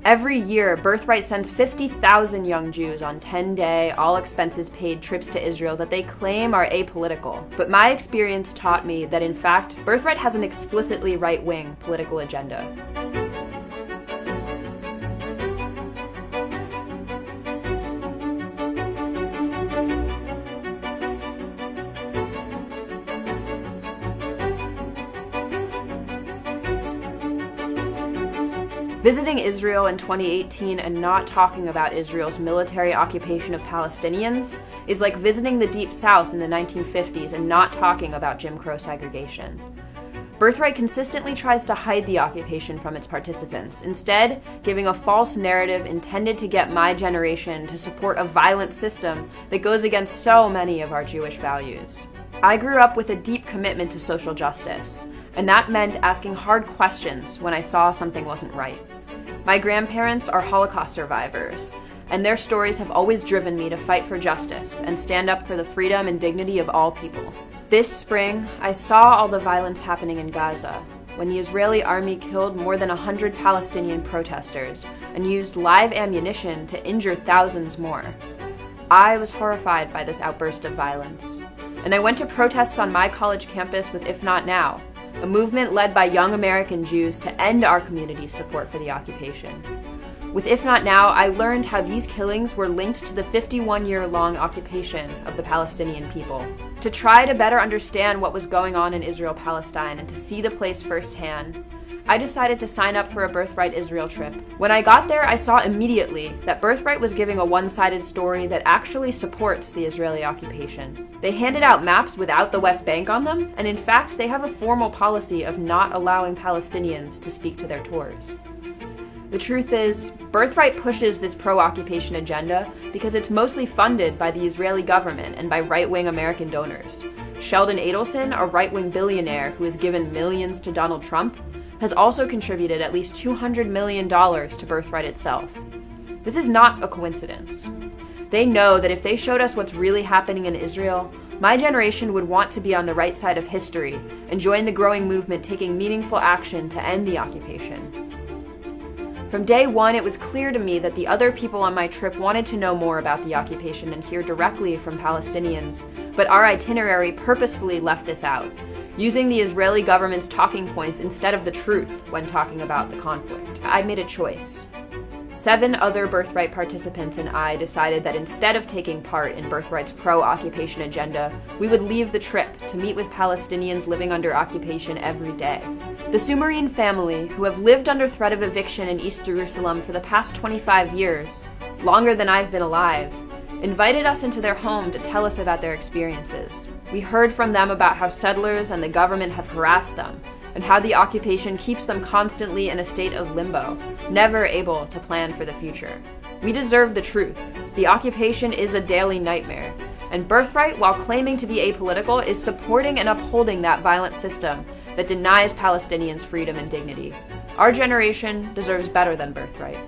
Every year, Birthright sends 50,000 young Jews on 10-day, all-expenses-paid trips to Israel that they claim are apolitical. But my experience taught me that, in fact, Birthright has an explicitly right-wing political agenda. Visiting Israel in 2018 and not talking about Israel's military occupation of Palestinians is like visiting the Deep South in the 1950s and not talking about Jim Crow segregation. Birthright consistently tries to hide the occupation from its participants, instead giving a false narrative intended to get my generation to support a violent system that goes against so many of our Jewish values. I grew up with a deep commitment to social justice, and that meant asking hard questions when I saw something wasn't right. My grandparents are Holocaust survivors, and their stories have always driven me to fight for justice and stand up for the freedom and dignity of all people. This spring, I saw all the violence happening in Gaza, when the Israeli army killed more than 100 Palestinian protesters and used live ammunition to injure thousands more. I was horrified by this outburst of violence, and I went to protests on my college campus with If Not Now, a movement led by young American Jews to end our community's support for the occupation. With If Not Now, I learned how these killings were linked to the 51-year-long occupation of the Palestinian people. To try to better understand what was going on in Israel-Palestine and to see the place firsthand, I decided to sign up for a Birthright Israel trip. When I got there, I saw immediately that Birthright was giving a one-sided story that actually supports the Israeli occupation. They handed out maps without the West Bank on them, and in fact, they have a formal policy of not allowing Palestinians to speak to their tours. The truth is, Birthright pushes this pro-occupation agenda because it's mostly funded by the Israeli government and by right-wing American donors. Sheldon Adelson, a right-wing billionaire who has given millions to Donald Trump, has also contributed at least $200 million to Birthright itself. This is not a coincidence. They know that if they showed us what's really happening in Israel, my generation would want to be on the right side of history and join the growing movement taking meaningful action to end the occupation. From day one, it was clear to me that the other people on my trip wanted to know more about the occupation and hear directly from Palestinians, but our itinerary purposefully left this out, using the Israeli government's talking points instead of the truth when talking about the conflict. I made a choice. 7 other Birthright participants and I decided that instead of taking part in Birthright's pro-occupation agenda, we would leave the trip to meet with Palestinians living under occupation every day. The Sumarine family, who have lived under threat of eviction in East Jerusalem for the past 25 years, longer than I've been alive, invited us into their home to tell us about their experiences. We heard from them about how settlers and the government have harassed them, and how the occupation keeps them constantly in a state of limbo, never able to plan for the future. We deserve the truth. The occupation is a daily nightmare, and Birthright, while claiming to be apolitical, is supporting and upholding that violent system that denies Palestinians freedom and dignity. Our generation deserves better than Birthright.